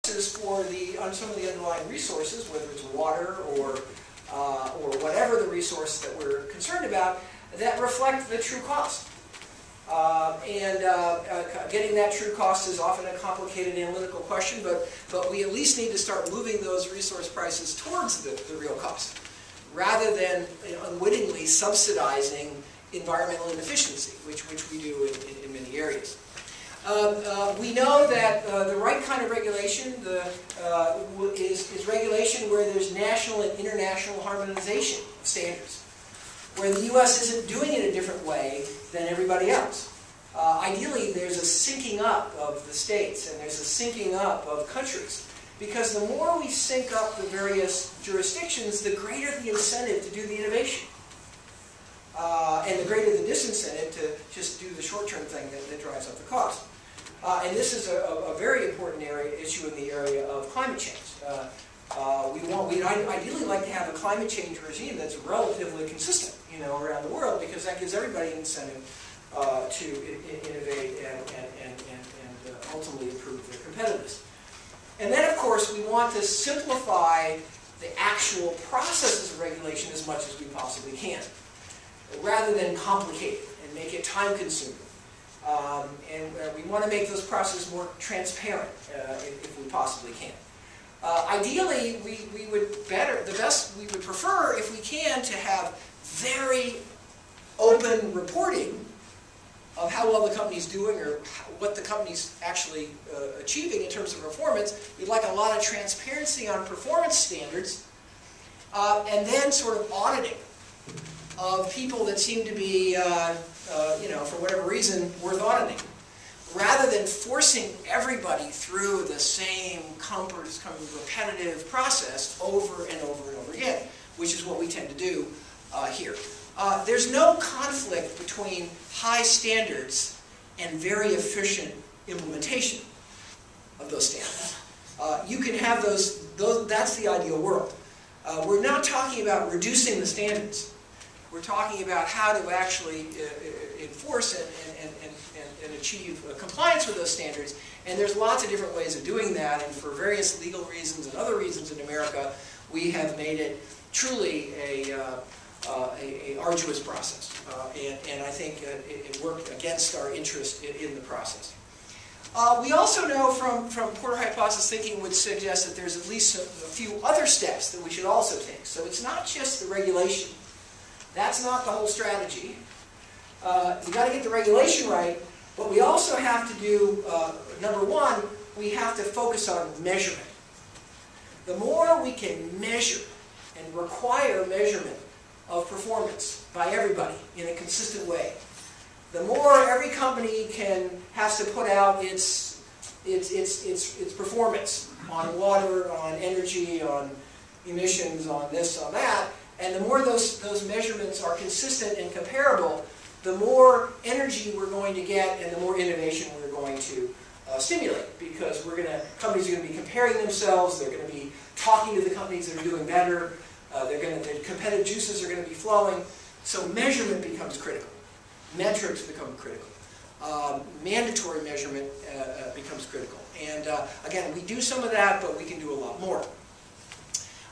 for on some of the underlying resources, whether it's water or whatever the resource that we're concerned about, that reflect the true cost. Getting that true cost is often a complicated analytical question, but we at least need to start moving those resource prices towards the real cost, rather than unwittingly subsidizing environmental inefficiency, which we do in many areas. We know that the right kind of regulation is regulation where there's national and international harmonization of standards, where the U.S. isn't doing it a different way than everybody else. Ideally, there's a syncing up of the states and there's a syncing up of countries, because the more we sync up the various jurisdictions, the greater the incentive to do the innovation. And the greater the disincentive to just do the short-term thing that drives up the cost. And this is a very important issue in the area of climate change. We'd ideally like to have a climate change regime that's relatively consistent, around the world, because that gives everybody an incentive to innovate and ultimately improve their competitiveness. And then, of course, we want to simplify the actual processes of regulation as much as we possibly can, rather than complicate it and make it time-consuming. We want to make those processes more transparent if we possibly can. Ideally, we would prefer, if we can, to have very open reporting of how well the company's doing or what the company's actually achieving in terms of performance. We'd like a lot of transparency on performance standards, and then sort of auditing of people that seem to be, for whatever reason, worth auditing, rather than forcing everybody through the same repetitive process over and over and over again, which is what we tend to do here. There's no conflict between high standards and very efficient implementation of those standards. You can have those, that's the ideal world. We're not talking about reducing the standards. We're talking about how to actually enforce and achieve compliance with those standards. And there's lots of different ways of doing that. And for various legal reasons and other reasons in America, we have made it truly a arduous process. And I think it worked against our interest in the process. We also know from Porter hypothesis thinking would suggest that there's at least a few other steps that we should also take. So it's not just the regulation. That's not the whole strategy. You've got to get the regulation right, but we also have to do, number one, we have to focus on measurement. The more we can measure and require measurement of performance by everybody in a consistent way, the more every company has to put out its performance on water, on energy, on emissions, on this, on that. And the more those measurements are consistent and comparable, the more energy we're going to get and the more innovation we're going to stimulate. Because companies are going to be comparing themselves, they're going to be talking to the companies that are doing better, the competitive juices are going to be flowing. So measurement becomes critical. Metrics become critical. Mandatory measurement becomes critical. And again, we do some of that, but we can do a lot more.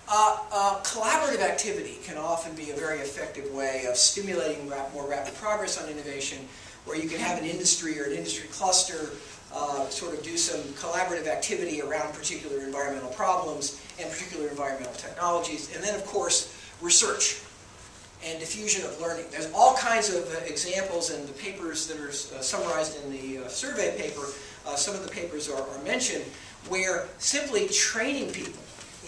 Collaborative activity can often be a very effective way of stimulating more rapid progress on innovation, where you can have an industry or an industry cluster sort of do some collaborative activity around particular environmental problems and particular environmental technologies. And then, of course, research and diffusion of learning. There's all kinds of examples in the papers that are summarized in the survey paper. Some of the papers are mentioned, where simply training people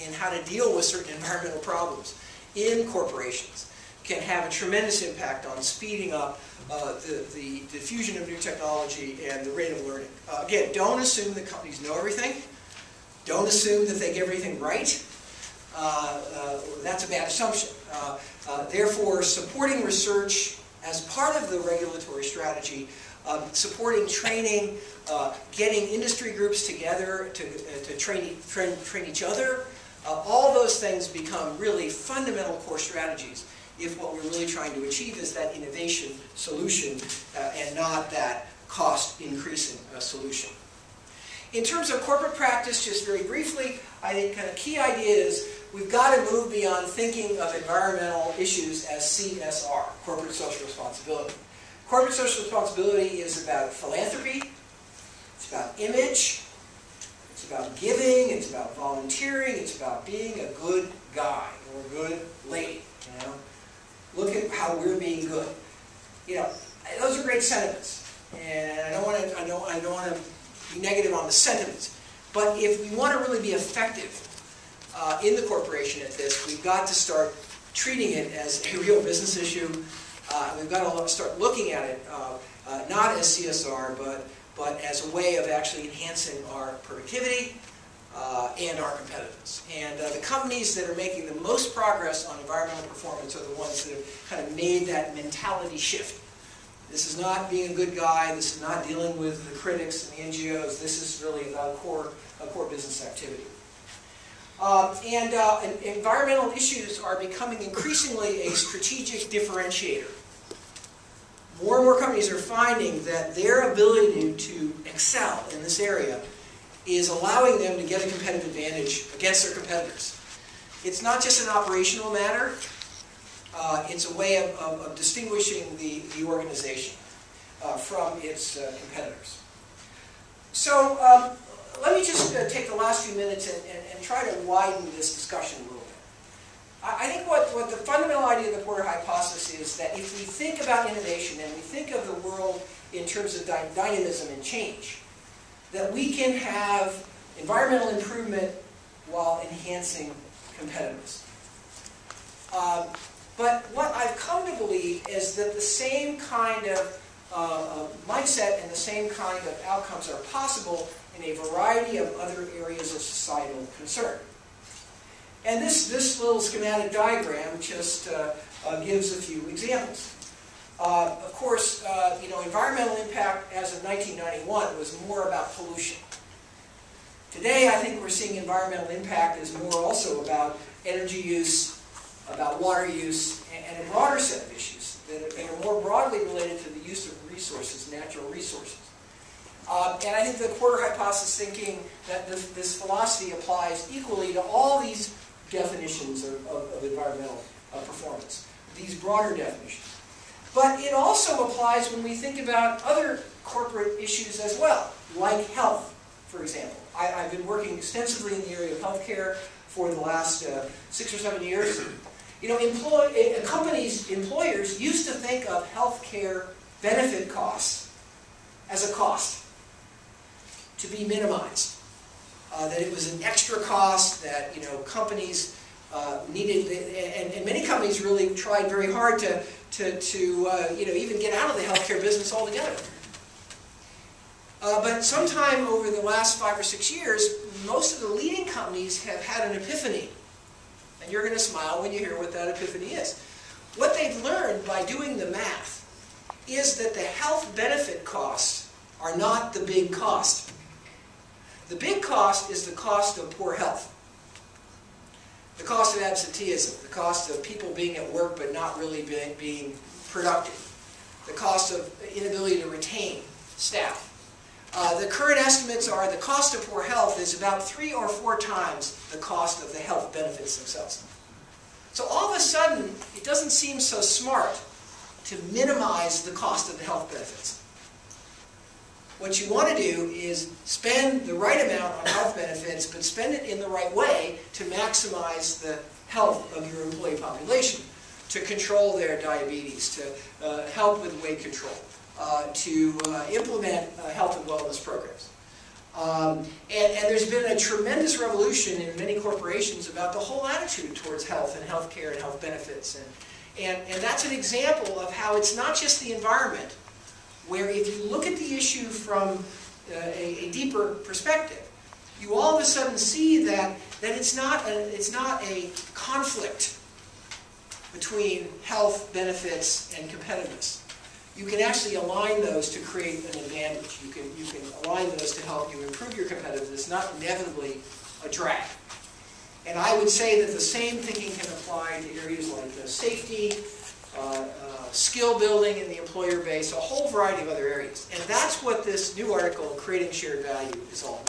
in how to deal with certain environmental problems in corporations can have a tremendous impact on speeding up the diffusion of new technology and the rate of learning. Again, don't assume that companies know everything. Don't assume that they get everything right. That's a bad assumption. Therefore, supporting research as part of the regulatory strategy, supporting training, getting industry groups together to train each other, all those things become really fundamental core strategies if what we're really trying to achieve is that innovation solution and not that cost increasing solution. In terms of corporate practice, just very briefly, I think kind of key idea is we've got to move beyond thinking of environmental issues as CSR, corporate social responsibility. Corporate social responsibility is about philanthropy, it's about image, it's about giving, it's about volunteering, it's about being a good guy or a good lady. You know, look at how we're being good. You know, those are great sentiments, and I don't want to be negative on the sentiments. But if we want to really be effective in the corporation at this, we've got to start treating it as a real business issue. We've got to start looking at it not as CSR, but as a way of actually enhancing our productivity and our competitiveness. And the companies that are making the most progress on environmental performance are the ones that have kind of made that mentality shift. This is not being a good guy. This is not dealing with the critics and the NGOs. This is really a core business activity. And environmental issues are becoming increasingly a strategic differentiator. More and more companies are finding that their ability to excel in this area is allowing them to get a competitive advantage against their competitors. It's not just an operational matter. It's a way of distinguishing the organization from its competitors. So let me just take the last few minutes and try to widen this discussion a little bit. I think what the fundamental idea of the Porter hypothesis is that if we think about innovation and we think of the world in terms of dynamism and change, that we can have environmental improvement while enhancing competitiveness. But what I've come to believe is that the same kind of mindset and the same kind of outcomes are possible in a variety of other areas of societal concern. And this little schematic diagram just gives a few examples. Of course, environmental impact as of 1991 was more about pollution. Today, I think we're seeing environmental impact as more also about energy use, about water use, and a broader set of issues that are more broadly related to the use of resources, natural resources. And I think the Porter hypothesis thinking that this philosophy applies equally to all these definitions of environmental performance, these broader definitions. But it also applies when we think about other corporate issues as well, like health, for example. I've been working extensively in the area of healthcare for the last 6 or 7 years. You know, employers used to think of healthcare benefit costs as a cost to be minimized. That it was an extra cost that companies needed, and many companies really tried very hard to even get out of the healthcare business altogether. But sometime over the last 5 or 6 years, most of the leading companies have had an epiphany. And you're going to smile when you hear what that epiphany is. What they've learned by doing the math is that the health benefit costs are not the big cost. The big cost is the cost of poor health. The cost of absenteeism, the cost of people being at work but not really being productive, the cost of inability to retain staff. The current estimates are the cost of poor health is about 3 or 4 times the cost of the health benefits themselves. So all of a sudden, it doesn't seem so smart to minimize the cost of the health benefits. What you want to do is spend the right amount on health benefits, but spend it in the right way to maximize the health of your employee population, to control their diabetes, to help with weight control, to implement health and wellness programs. And there's been a tremendous revolution in many corporations about the whole attitude towards health and healthcare and health benefits. And that's an example of how it's not just the environment, where if you look at the issue from a deeper perspective, you all of a sudden see that it's not a conflict between health benefits and competitiveness. You can actually align those to create an advantage. You can align those to help you improve your competitiveness, not inevitably a drag. And I would say that the same thinking can apply to areas like safety, skill building in the employer base, a whole variety of other areas. And that's what this new article, Creating Shared Value, is all about.